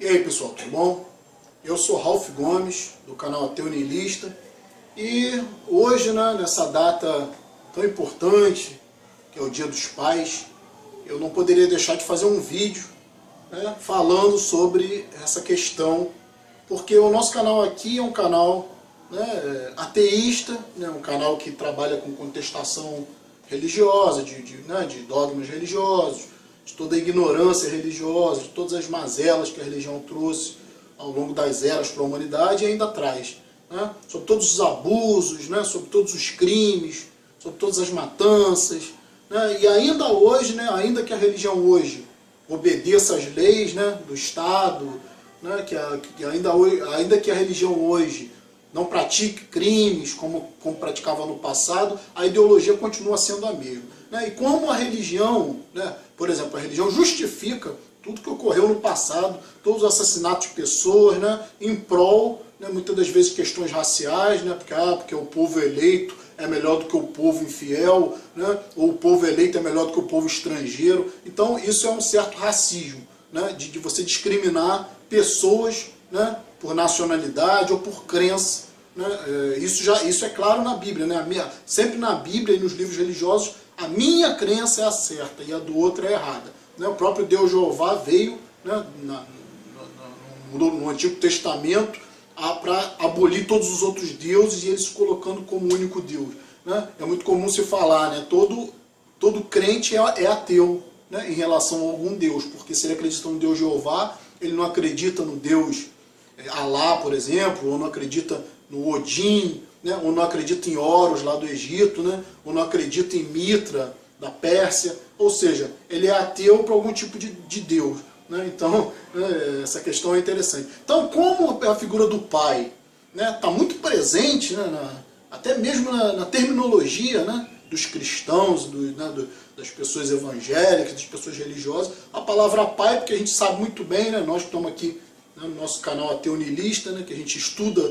E aí pessoal, tudo bom? Eu sou Ralph Gomes, do canal Ateu Niilista, e hoje, nessa data tão importante, que é o Dia dos Pais, eu não poderia deixar de fazer um vídeo falando sobre essa questão, porque o nosso canal aqui é um canal ateísta, um canal que trabalha com contestação religiosa, de dogmas religiosos, de toda a ignorância religiosa, de todas as mazelas que a religião trouxe ao longo das eras para a humanidade e ainda traz. Sobre todos os abusos, sobre todos os crimes, sobre todas as matanças. E ainda hoje, ainda que a religião hoje obedeça às leis do Estado, ainda que a religião hoje não pratique crimes como praticava no passado, a ideologia continua sendo a mesma. E como a religião, por exemplo, a religião justifica tudo que ocorreu no passado, todos os assassinatos de pessoas, em prol, muitas das vezes, questões raciais, porque o povo eleito é melhor do que o povo infiel, ou o povo eleito é melhor do que o povo estrangeiro. Então isso é um certo racismo, de você discriminar pessoas por nacionalidade ou por crença. Isso é claro na Bíblia. Sempre na Bíblia e nos livros religiosos, a minha crença é a certa e a do outro é errada. O próprio Deus Jeová veio no Antigo Testamento para abolir todos os outros deuses e ele se colocando como único Deus. É muito comum se falar, todo crente é ateu em relação a algum Deus, porque se ele acredita no Deus Jeová, ele não acredita no Deus Alá, por exemplo, ou não acredita no Odin, ou não acredita em Horus lá do Egito, ou não acredita em Mitra da Pérsia, ou seja, ele é ateu para algum tipo de Deus. Então, essa questão é interessante. Então, como a figura do pai está muito presente, até mesmo na terminologia dos cristãos, das pessoas evangélicas, das pessoas religiosas, a palavra pai, porque a gente sabe muito bem, nós que estamos aqui no nosso canal Ateu Niilista, que a gente estuda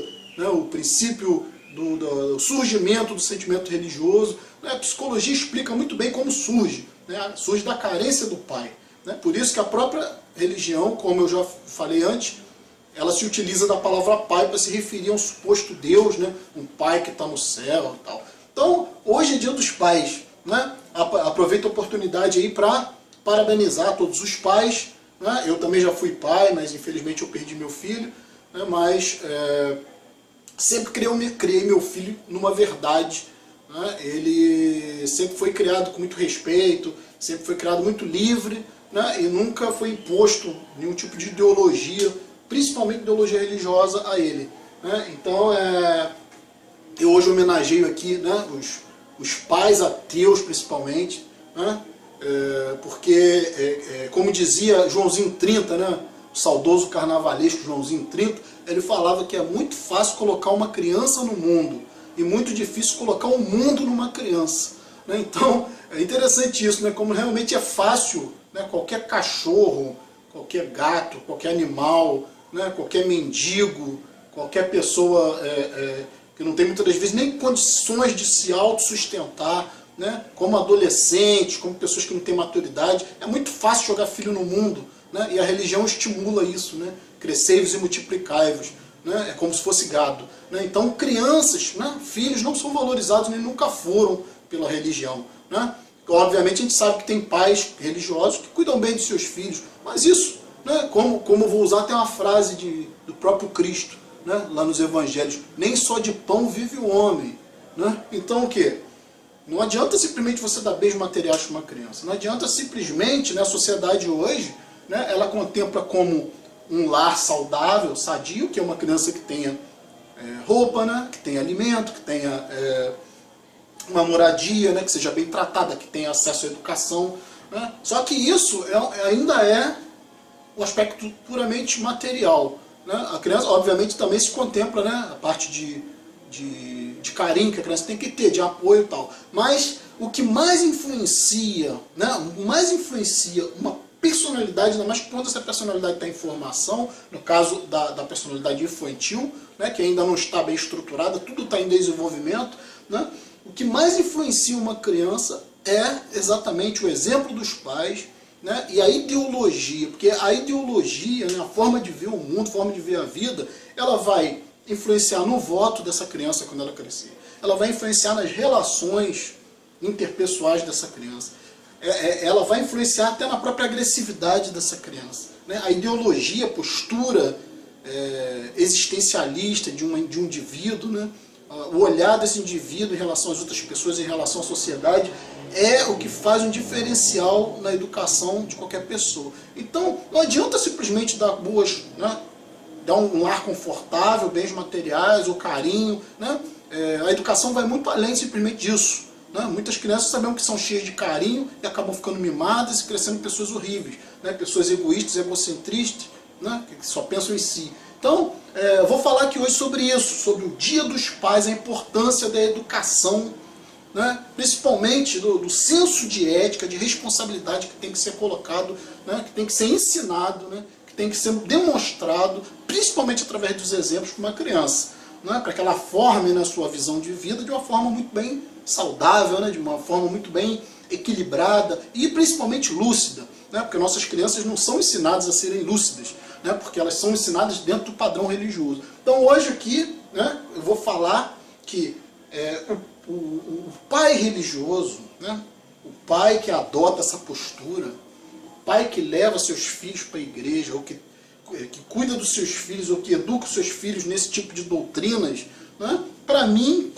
o princípio do surgimento do sentimento religioso, a psicologia explica muito bem como surge, surge da carência do pai. Por isso que a própria religião, como eu já falei antes, ela se utiliza da palavra pai para se referir a um suposto Deus, um pai que está no céu e tal. Então, hoje é Dia dos Pais, aproveito a oportunidade aí para parabenizar todos os pais. Eu também já fui pai, mas infelizmente eu perdi meu filho, mas sempre criei meu filho numa verdade. Ele sempre foi criado com muito respeito, sempre foi criado muito livre, e nunca foi imposto nenhum tipo de ideologia, principalmente ideologia religiosa, a ele. Então, eu hoje homenageio aqui os pais ateus, principalmente, porque, como dizia Joãozinho 30, o saudoso carnavalesco Joãozinho 30, ele falava que é muito fácil colocar uma criança no mundo e muito difícil colocar um mundo numa criança. Então, é interessante isso, como realmente é fácil, qualquer cachorro, qualquer gato, qualquer animal, qualquer mendigo, qualquer pessoa que não tem muitas das vezes nem condições de se autossustentar, como adolescentes, como pessoas que não têm maturidade, é muito fácil jogar filho no mundo, e a religião estimula isso, crescei-vos e multiplicai-vos, é como se fosse gado. Então crianças, filhos não são valorizados nem nunca foram pela religião. Obviamente a gente sabe que tem pais religiosos que cuidam bem de seus filhos, mas isso, como eu vou usar até uma frase do próprio Cristo, lá nos evangelhos, nem só de pão vive o homem. Então o quê? Não adianta simplesmente você dar bens materiais para uma criança, não adianta simplesmente, a sociedade hoje, ela contempla como um lar saudável, sadio, que é uma criança que tenha roupa, que tenha alimento, que tenha uma moradia, que seja bem tratada, que tenha acesso à educação. Só que isso ainda é um aspecto puramente material. A criança, obviamente, também se contempla a parte de carinho que a criança tem que ter, de apoio e tal. Mas o que mais influencia, uma personalidade, ainda mais quando essa personalidade está em formação, no caso da personalidade infantil, que ainda não está bem estruturada, tudo está em desenvolvimento, o que mais influencia uma criança é exatamente o exemplo dos pais, né, e a ideologia, porque a ideologia, né, a forma de ver o mundo, a forma de ver a vida, ela vai influenciar no voto dessa criança quando ela crescer. Ela vai influenciar nas relações interpessoais dessa criança. Ela vai influenciar até na própria agressividade dessa criança, né? A ideologia, a postura existencialista de um indivíduo, né? O olhar desse indivíduo em relação às outras pessoas, em relação à sociedade, é o que faz um diferencial na educação de qualquer pessoa. Então, não adianta simplesmente dar boas, né? Dar um lar confortável, bens materiais, ou carinho, né? A educação vai muito além simplesmente disso, né? Muitas crianças sabemos que são cheias de carinho e acabam ficando mimadas e crescendo pessoas horríveis, né? Pessoas egoístas, egocentristas, né? Que só pensam em si. Então, eu vou falar aqui hoje sobre isso, sobre o Dia dos Pais, a importância da educação, né? Principalmente do senso de ética, de responsabilidade que tem que ser colocado, né? Que tem que ser ensinado, né? Que tem que ser demonstrado, principalmente através dos exemplos para uma criança, né? Para que ela forme na sua visão de vida de uma forma muito bem saudável, né? De uma forma muito bem equilibrada e principalmente lúcida, né? Porque nossas crianças não são ensinadas a serem lúcidas, né? Porque elas são ensinadas dentro do padrão religioso. Então hoje aqui, né, eu vou falar que o pai religioso, né, o pai que adota essa postura, o pai que leva seus filhos para a igreja, ou que cuida dos seus filhos, ou que educa os seus filhos nesse tipo de doutrinas, né, para mim,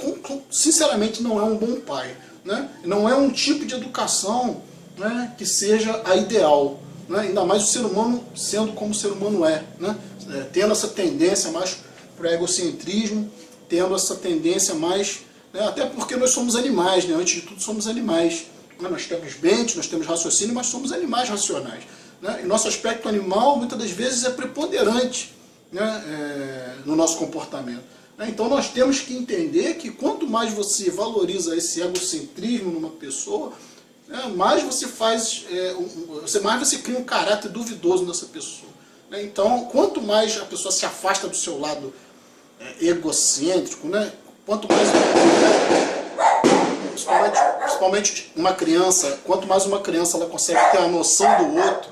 sinceramente, não é um bom pai, né? Não é um tipo de educação, né, que seja a ideal, né? Ainda mais o ser humano sendo como o ser humano é, né? Tendo essa tendência mais para o egocentrismo, tendo essa tendência mais, né, até porque nós somos animais, né? Antes de tudo somos animais, né? Nós temos mente, nós temos raciocínio, mas somos animais racionais, né? E nosso aspecto animal muitas das vezes é preponderante, né, no nosso comportamento. Então nós temos que entender que quanto mais você valoriza esse egocentrismo numa pessoa, mais você faz, mais você cria um caráter duvidoso nessa pessoa. Então, quanto mais a pessoa se afasta do seu lado egocêntrico, né, quanto mais, principalmente uma criança, quanto mais uma criança ela consegue ter a noção do outro,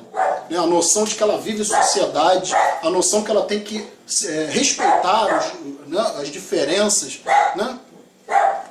né, a noção de que ela vive em sociedade, a noção que ela tem que respeitar as diferenças, né?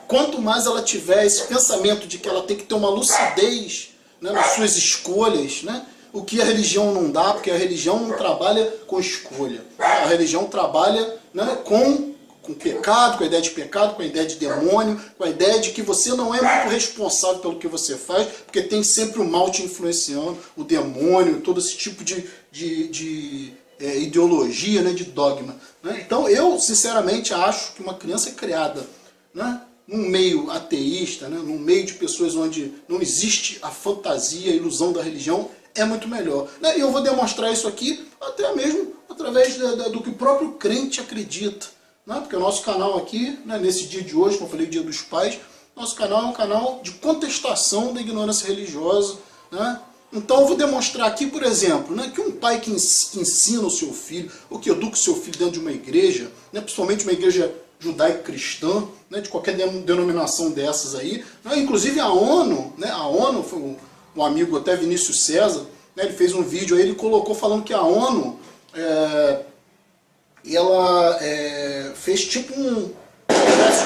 Quanto mais ela tiver esse pensamento de que ela tem que ter uma lucidez, né, nas suas escolhas, né, o que a religião não dá, porque a religião não trabalha com escolha. A religião trabalha, né, com pecado, com a ideia de pecado, com a ideia de demônio, com a ideia de que você não é muito responsável pelo que você faz, porque tem sempre o mal te influenciando, o demônio, todo esse tipo de ideologia, né, de dogma, né? Então eu sinceramente acho que uma criança é criada, né, num meio ateísta, né, num meio de pessoas onde não existe a fantasia, a ilusão da religião, é muito melhor, né? E eu vou demonstrar isso aqui até mesmo através do que o próprio crente acredita, né? Porque o nosso canal aqui, né, nesse dia de hoje, como eu falei, Dia dos Pais, nosso canal é um canal de contestação da ignorância religiosa, né? Então eu vou demonstrar aqui, por exemplo, né, que um pai que ensina o seu filho, ou que educa o seu filho dentro de uma igreja, né, principalmente uma igreja judaico-cristã, né, de qualquer denominação dessas aí, né, inclusive a ONU, né, foi um amigo até Vinícius César, né, ele fez um vídeo aí, ele colocou falando que a ONU, ela fez tipo uma espécie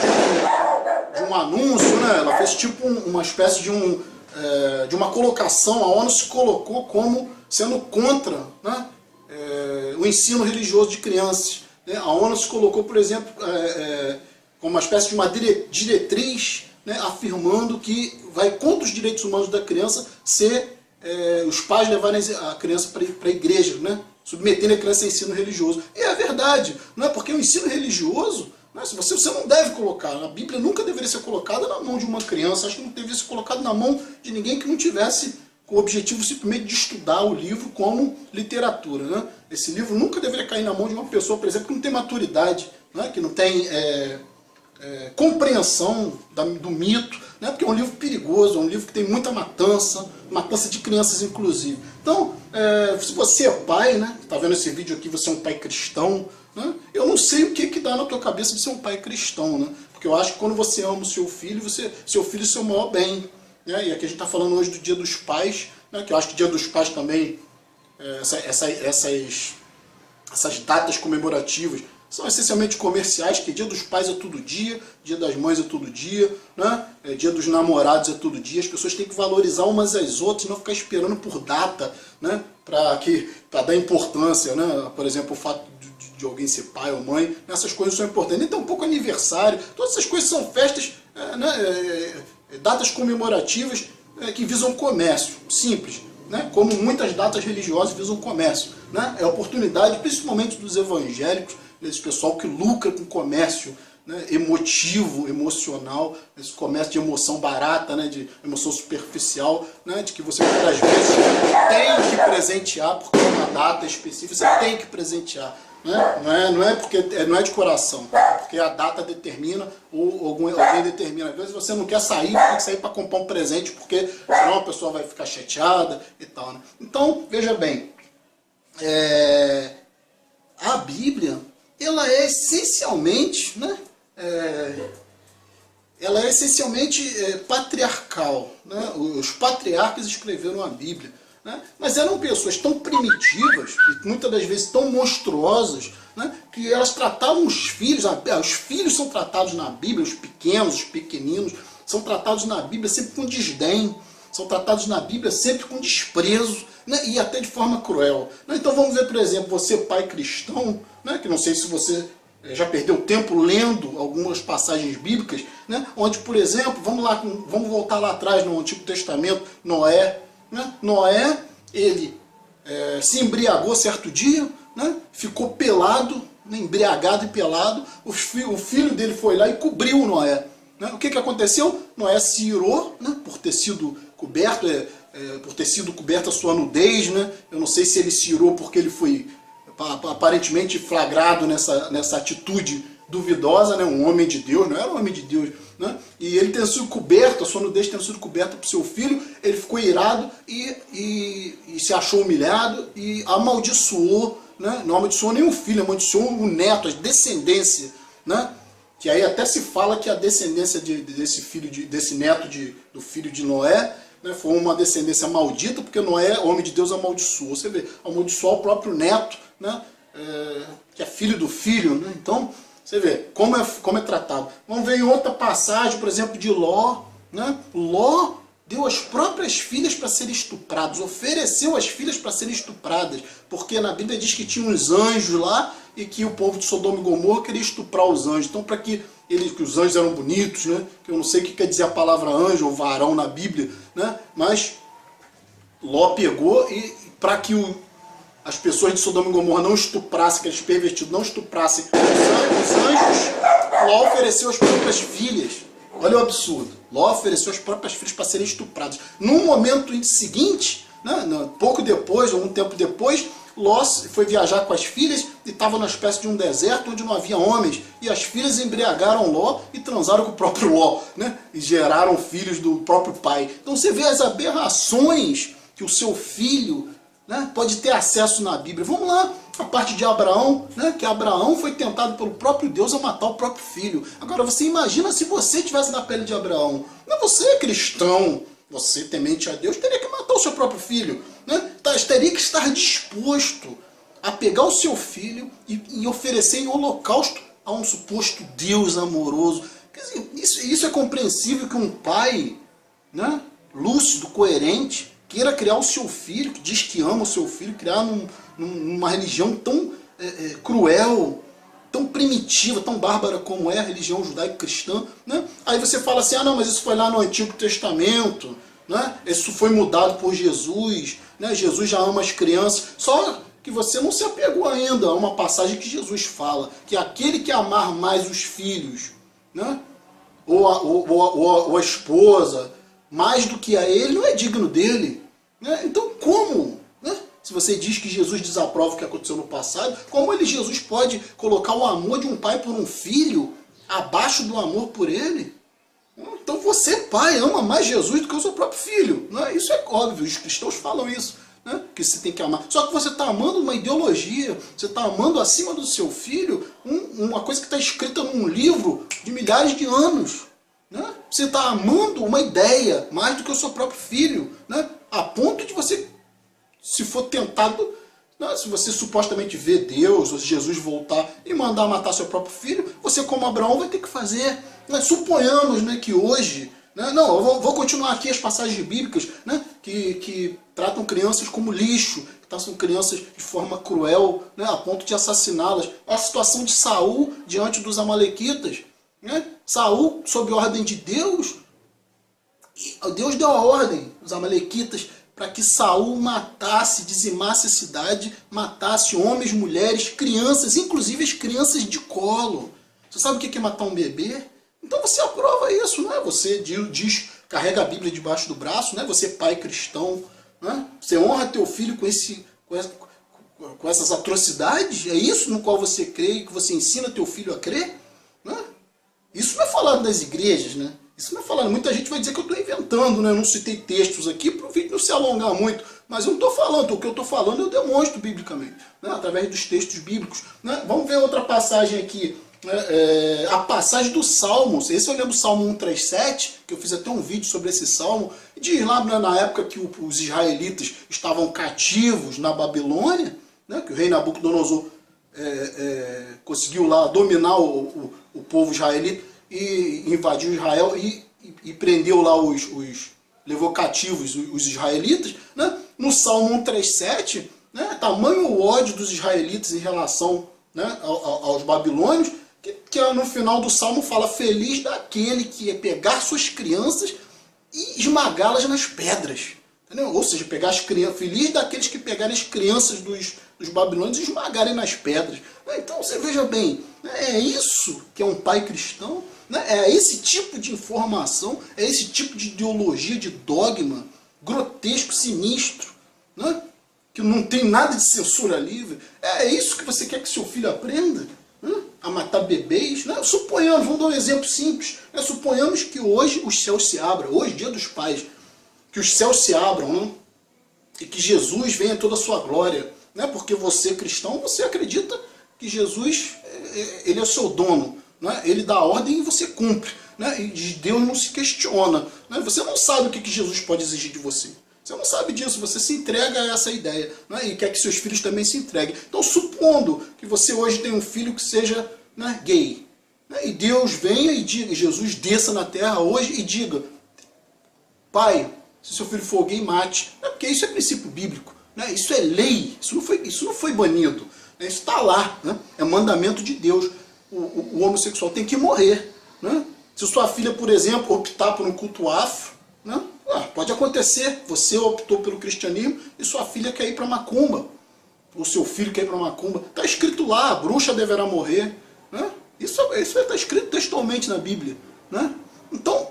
de um anúncio, né, ela fez tipo uma espécie de uma colocação, a ONU se colocou como sendo contra, né, o ensino religioso de crianças. Né? A ONU se colocou, por exemplo, como uma espécie de uma diretriz, né, afirmando que vai contra os direitos humanos da criança ser os pais levarem a criança para a igreja, né, submetendo a criança a ensino religioso. E é verdade, não é? Porque o ensino religioso, né, você não deve colocar, a Bíblia nunca deveria ser colocada na mão de uma criança, acho que não deveria ser colocada na mão de ninguém que não tivesse com o objetivo simplesmente de estudar o livro como literatura, né? Esse livro nunca deveria cair na mão de uma pessoa, por exemplo, que não tem maturidade, né, que não tem compreensão do mito, né, porque é um livro perigoso, é um livro que tem muita matança de crianças inclusive. Então, se você é pai, né, está vendo esse vídeo aqui, você é um pai cristão, né, eu não sei o que dá na tua cabeça de ser um pai cristão, né, porque eu acho que quando você ama o seu filho é o seu maior bem. E aqui a gente está falando hoje do Dia dos Pais, né, que eu acho que Dia dos Pais também, essas datas comemorativas são essencialmente comerciais, que Dia dos Pais é todo dia, Dia das Mães é todo dia, né? Dia dos Namorados é todo dia. As pessoas têm que valorizar umas às outras, não ficar esperando por data, né? Para dar importância, né? Por exemplo, o fato de alguém ser pai ou mãe, essas coisas são importantes. Então, um pouco aniversário, todas essas coisas são festas, né? Datas comemorativas que visam comércio, simples. Né? Como muitas datas religiosas visam comércio. Né? É a oportunidade, principalmente dos evangélicos, desse pessoal que lucra com comércio, né, emotivo, emocional, esse comércio de emoção barata, né, de emoção superficial, né, de que você muitas vezes tem que presentear, porque é uma data específica, você tem que presentear. Né? Não é de coração, porque a data determina, ou alguém determina. Às vezes você não quer sair, tem que sair para comprar um presente, porque senão a pessoa vai ficar chateada e tal. Né? Então, veja bem, a Bíblia, ela é essencialmente, né, patriarcal. Né? Os patriarcas escreveram a Bíblia. Né? Mas eram pessoas tão primitivas, e muitas das vezes tão monstruosas, né, que elas tratavam os filhos são tratados na Bíblia, os pequenos, os pequeninos, são tratados na Bíblia sempre com desdém, são tratados na Bíblia sempre com desprezo, né, e até de forma cruel. Né? Então vamos ver, por exemplo, você pai cristão, né, que não sei se você já perdeu tempo lendo algumas passagens bíblicas, né, onde, por exemplo, vamos voltar lá atrás no Antigo Testamento, Noé. Né? Noé, ele se embriagou certo dia, né? Ficou pelado, né? Embriagado e pelado, o filho dele foi lá e cobriu o Noé. Né? O que aconteceu? Noé se irou, né? Por ter sido coberto, coberta a sua nudez. Né? Eu não sei se ele se irou porque ele foi aparentemente flagrado nessa atitude duvidosa, né? Um homem de Deus, não era um homem de Deus, né? E ele tendo sido coberto, a sua nudez tendo sido coberta por seu filho, ele ficou irado e se achou humilhado e amaldiçoou, né? Não amaldiçoou nem o filho, amaldiçoou o neto, a descendência, né? Que aí até se fala que a descendência desse neto do filho de Noé, né, foi uma descendência maldita, porque Noé, homem de Deus, amaldiçoou. Você vê, amaldiçoou o próprio neto, né? Que é filho do filho, né? Então, você vê como é tratado. Vamos ver em outra passagem, por exemplo, de Ló. Né? Ló deu as próprias filhas para serem estupradas, ofereceu as filhas para serem estupradas, porque na Bíblia diz que tinha uns anjos lá e que o povo de Sodoma e Gomorra queria estuprar os anjos. Então, para que os anjos eram bonitos, né? Que eu não sei o que quer dizer a palavra anjo ou varão na Bíblia, né? Mas Ló pegou e para que as pessoas de Sodoma e Gomorra não estuprassem, aqueles pervertidos não estuprassem os anjos, Ló ofereceu as próprias filhas. Olha o absurdo. Ló ofereceu as próprias filhas para serem estupradas. No momento seguinte, né, pouco depois, algum tempo depois, Ló foi viajar com as filhas e estava numa espécie de um deserto onde não havia homens. E as filhas embriagaram Ló e transaram com o próprio Ló, né, e geraram filhos do próprio pai. Então você vê as aberrações que o seu filho, né, pode ter acesso na Bíblia. Vamos lá, a parte de Abraão, né, que Abraão foi tentado pelo próprio Deus a matar o próprio filho. Agora você imagina se você estivesse na pele de Abraão. Não, você é cristão, você temente a Deus, teria que matar o seu próprio filho. Né? Teria que estar disposto a pegar o seu filho e oferecer em holocausto a um suposto Deus amoroso. Quer dizer, isso é compreensível que um pai, né, lúcido, coerente, queira criar o seu filho, que diz que ama o seu filho, criar numa religião tão cruel, tão primitiva, tão bárbara como é a religião judaico-cristã. Né? Aí você fala assim, não, mas isso foi lá no Antigo Testamento, né? Isso foi mudado por Jesus, né? Jesus já ama as crianças, só que você não se apegou ainda a uma passagem que Jesus fala, que aquele que amar mais os filhos, né? ou a esposa, mais do que a ele, não é digno dele. Né? Então como? Né? Se você diz que Jesus desaprova o que aconteceu no passado, como Jesus pode colocar o amor de um pai por um filho abaixo do amor por ele? Então você, pai, ama mais Jesus do que o seu próprio filho. Né? Isso é óbvio, os cristãos falam isso, né? Que você tem que amar. Só que você está amando uma ideologia, você está amando acima do seu filho uma coisa que está escrita num livro de milhares de anos. Né? Você está amando uma ideia mais do que o seu próprio filho. Né? a ponto de você, se for tentado, né, se você supostamente vê Deus, ou se Jesus voltar e mandar matar seu próprio filho, você como Abraão vai ter que fazer. Né? Suponhamos, né, que hoje, né, não, eu vou continuar aqui as passagens bíblicas, né, que tratam crianças como lixo, que tratam crianças de forma cruel, né, a ponto de assassiná-las. A situação de Saul diante dos amalequitas. Né? Saul, sob ordem de Deus, Deus deu a ordem aos amalequitas para que Saul matasse, dizimasse a cidade, matasse homens, mulheres, crianças, inclusive as crianças de colo. Você sabe o que é matar um bebê? Então você aprova isso, não é? Você diz, carrega a Bíblia debaixo do braço, né? Você pai cristão, né? Você honra teu filho com essas atrocidades? É isso no qual você crê, que você ensina teu filho a crer? Né? Isso não é falado nas igrejas, né? Isso não é falado. Muita gente vai dizer que eu estou inventando, né? Eu não citei textos aqui para o vídeo não se alongar muito. Mas eu não estou falando. O que eu estou falando eu demonstro biblicamente, né? Através dos textos bíblicos. Né? Vamos ver outra passagem aqui. A passagem dos Salmos. Esse eu lembro do Salmo 137, que eu fiz até um vídeo sobre esse Salmo. Diz lá, né, na época que os israelitas estavam cativos na Babilônia, né? Que o rei Nabucodonosor conseguiu lá dominar o povo israelita e invadiu Israel e prendeu lá levou cativos os israelitas, né? No Salmo 137, né? Tamanho o ódio dos israelitas em relação, né, aos babilônios, que no final do Salmo fala: feliz daquele que é pegar suas crianças e esmagá-las nas pedras. Entendeu? Ou seja, pegar as crianças, feliz daqueles que pegarem as crianças dos babilônios e esmagarem nas pedras. Então você veja bem, é isso que é um pai cristão, né? É esse tipo de informação, é esse tipo de ideologia, de dogma grotesco, sinistro, né? Que não tem nada de censura livre. É isso que você quer que seu filho aprenda? Né? A matar bebês? Né? Suponhamos, vamos dar um exemplo simples. Né? Suponhamos que hoje os céus se abram, hoje, dia dos pais, que os céus se abram, né? E que Jesus venha em toda a sua glória. Né? Porque você, cristão, você acredita que Jesus, ele é o seu dono. Né? Ele dá a ordem e você cumpre. Né? E Deus não se questiona. Né? Você não sabe o que Jesus pode exigir de você. Você não sabe disso, você se entrega a essa ideia. Né? E quer que seus filhos também se entreguem. Então, supondo que você hoje tem um filho que seja, né, gay, né? E Deus venha e diga, Jesus desça na terra hoje e diga: pai, se seu filho for gay, mate. Porque isso é princípio bíblico. Né? Isso é lei, isso não foi banido. Né? Isso está lá, né? É mandamento de Deus. O homossexual tem que morrer. Né? Se sua filha, por exemplo, optar por um culto afro, né? Pode acontecer, você optou pelo cristianismo e sua filha quer ir para macumba, o seu filho quer ir para macumba. Está escrito lá: a bruxa deverá morrer. Né? Isso está escrito textualmente na Bíblia. Né? Então,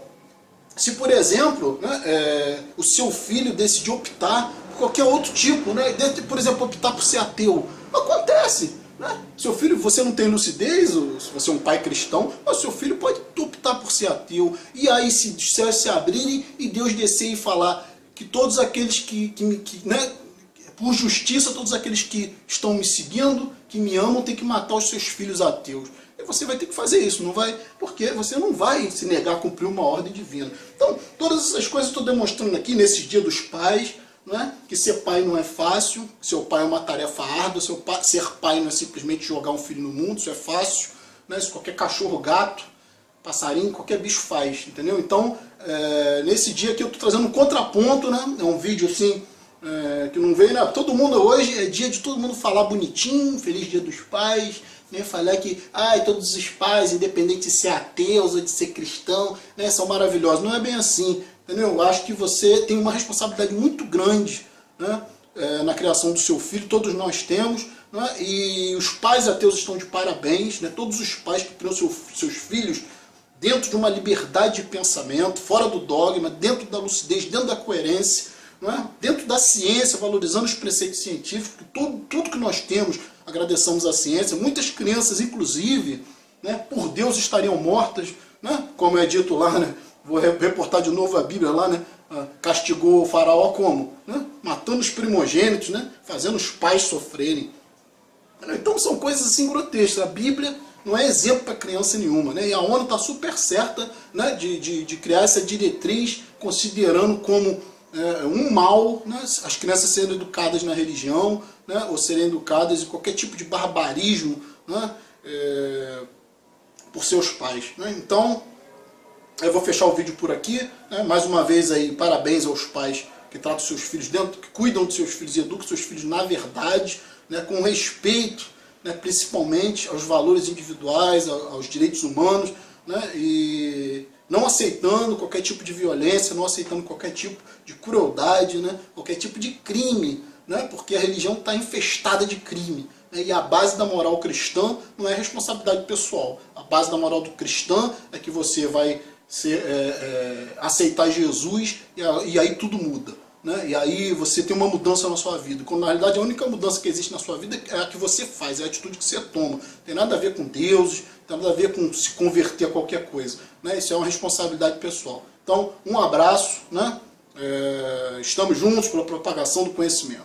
se por exemplo, né, o seu filho decidir optar por qualquer outro tipo, né, por exemplo, optar por ser ateu, acontece. Né? Seu filho, você não tem lucidez, se você é um pai cristão, mas seu filho pode optar por ser ateu. E aí, se os céus se abrirem e Deus descer e falar que todos aqueles né, por justiça, todos aqueles que estão me seguindo, que me amam, têm que matar os seus filhos ateus. E você vai ter que fazer isso, não vai? Porque você não vai se negar a cumprir uma ordem divina. Então, todas essas coisas eu estou demonstrando aqui nesse Dia dos Pais. Né? Que ser pai não é fácil, seu pai é uma tarefa árdua, ser pai não é simplesmente jogar um filho no mundo, isso é fácil, né? Isso qualquer cachorro, gato, passarinho, qualquer bicho faz, entendeu? Então, nesse dia aqui eu estou trazendo um contraponto, né? É um vídeo assim, que não veio, né? Todo mundo hoje, é dia de todo mundo falar bonitinho, feliz Dia dos Pais, né? Falar que todos os pais, independente de ser ateus ou de ser cristão, né, são maravilhosos. Não é bem assim. Entendeu? Eu acho que você tem uma responsabilidade muito grande, né, na criação do seu filho, todos nós temos, né, e os pais ateus estão de parabéns, né, todos os pais que criam seus filhos dentro de uma liberdade de pensamento, fora do dogma, dentro da lucidez, dentro da coerência, né, dentro da ciência, valorizando os preceitos científicos, tudo que nós temos, agradeçamos à ciência. Muitas crianças, inclusive, né, por Deus estariam mortas, né, como é dito lá, né, vou reportar de novo a Bíblia lá, né? Castigou o faraó como? Né? Matando os primogênitos, né? Fazendo os pais sofrerem. Então são coisas assim grotescas. A Bíblia não é exemplo para criança nenhuma. Né? E a ONU está super certa, né, de criar essa diretriz, considerando como um mal, né, as crianças serem educadas na religião, né, ou serem educadas em qualquer tipo de barbarismo, né, por seus pais. Né? Então, eu vou fechar o vídeo por aqui. Né? Mais uma vez, aí, parabéns aos pais que tratam seus filhos dentro, que cuidam dos seus filhos e educam seus filhos na verdade, né, com respeito, né, principalmente aos valores individuais, aos direitos humanos, né, e não aceitando qualquer tipo de violência, não aceitando qualquer tipo de crueldade, né, qualquer tipo de crime, né, porque a religião está infestada de crime. Né, e a base da moral cristã não é responsabilidade pessoal. A base da moral cristã é que você vai aceitar Jesus e aí tudo muda. Né? E aí você tem uma mudança na sua vida, quando na realidade a única mudança que existe na sua vida é a que você faz, é a atitude que você toma. Não tem nada a ver com deuses, não tem nada a ver com se converter a qualquer coisa. Né? Isso é uma responsabilidade pessoal. Então, um abraço, né? Estamos juntos pela propagação do conhecimento.